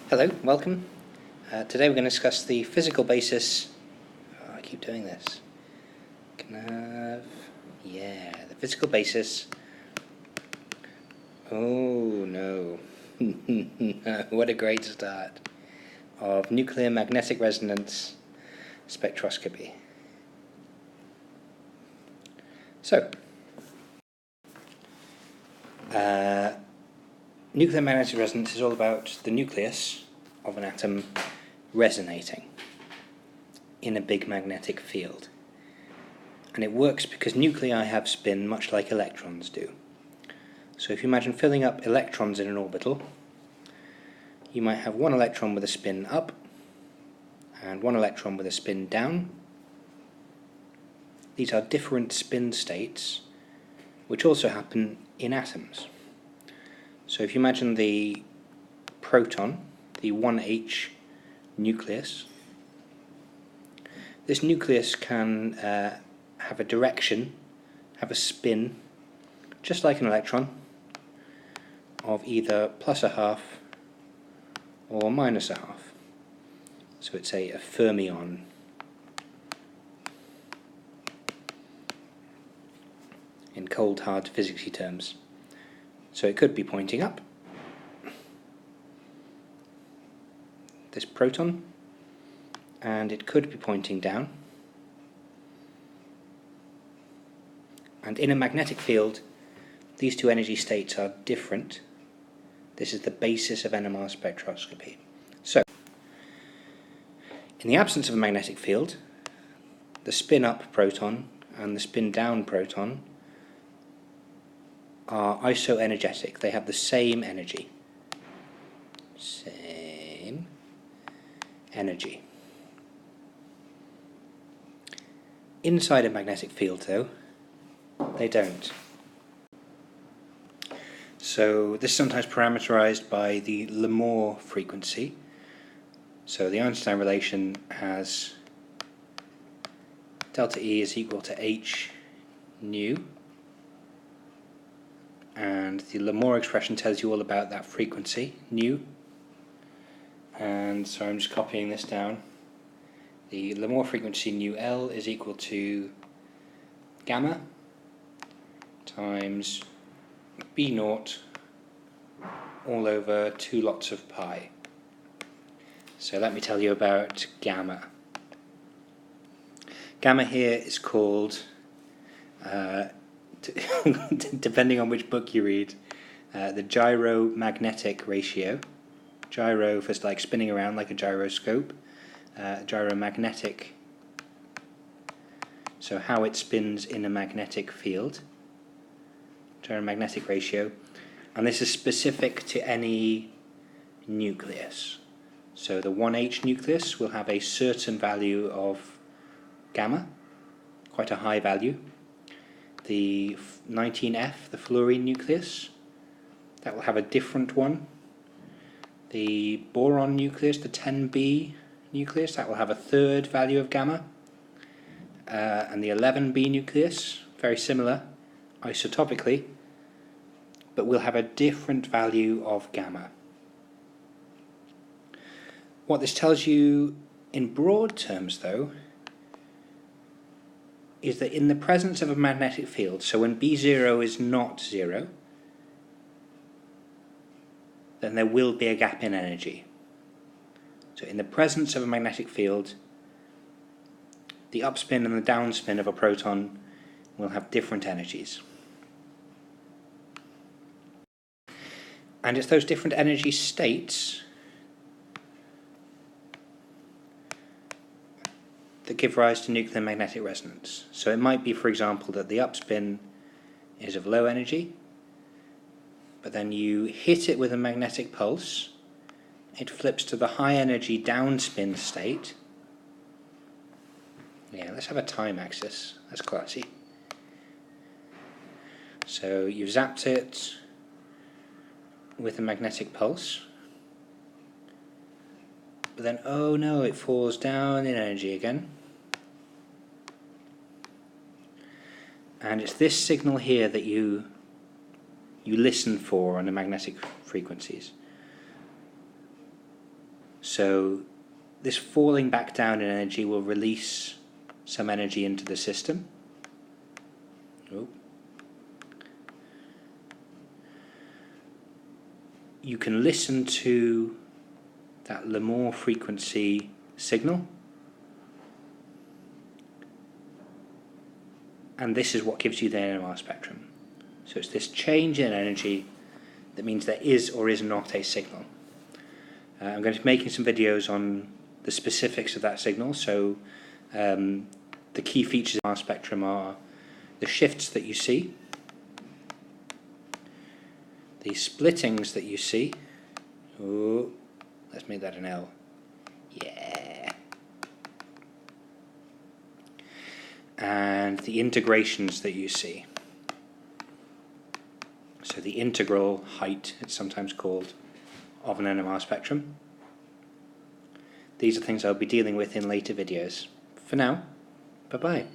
Hello, welcome. Today we're going to discuss the physical basis. Oh, I keep doing this. The physical basis. Oh no. What a great start. Of nuclear magnetic resonance spectroscopy. So, nuclear magnetic resonance is all about the nucleus of an atom resonating in a big magnetic field. And it works because nuclei have spin much like electrons do. So if you imagine filling up electrons in an orbital, you might have one electron with a spin up and one electron with a spin down. These are different spin states which also happen in atoms. So if you imagine the proton, the 1H nucleus, this nucleus can have a direction, have a spin, just like an electron, of either plus a half or minus a half. So it's a fermion. In cold, hard physicsy terms. So it could be pointing up, this proton, and it could be pointing down. And in a magnetic field, these two energy states are different. This is the basis of NMR spectroscopy. So, in the absence of a magnetic field, the spin-up proton and the spin-down proton are isoenergetic. They have the same energy. Same energy. Inside a magnetic field, though, they don't. So this is sometimes parameterized by the Lamore frequency. So the Einstein relation has delta E is equal to h nu. And the Lamore expression tells you all about that frequency, nu. And so I'm just copying this down. The Lamore frequency nu L is equal to gamma times B naught all over 2 lots of pi. So let me tell you about gamma. Gamma here is called depending on which book you read, the gyromagnetic ratio. Gyro for like spinning around like a gyroscope. Gyromagnetic, so how it spins in a magnetic field. Gyromagnetic ratio. And this is specific to any nucleus. So the 1H nucleus will have a certain value of gamma, quite a high value. The 19F, the fluorine nucleus, that will have a different one. The boron nucleus, the 10B nucleus, that will have a third value of gamma. And the 11B nucleus, very similar, isotopically, but will have a different value of gamma. What this tells you in broad terms, though, is that in the presence of a magnetic field, so when B0 is not 0, then there will be a gap in energy. So in the presence of a magnetic field, the upspin and the downspin of a proton will have different energies. And it's those different energy states that give rise to nuclear magnetic resonance. So it might be, for example, that the upspin is of low energy, but then you hit it with a magnetic pulse, it flips to the high energy downspin state. Yeah, let's have a time axis, that's classy. So you've zapped it with a magnetic pulse, but then, oh no, it falls down in energy again. And it's this signal here that you listen for on the magnetic frequencies. So this falling back down in energy will release some energy into the system. Oh. You can listen to that Lemore frequency signal, and this is what gives you the NMR spectrum. So it's this change in energy that means there is or is not a signal. I'm going to be making some videos on the specifics of that signal. So the key features of our spectrum are the shifts that you see, the splittings that you see. Oh, let's make that an L. Yeah. And the integrations that you see. So the integral height, it's sometimes called, of an NMR spectrum. These are things I'll be dealing with in later videos. For now, bye-bye.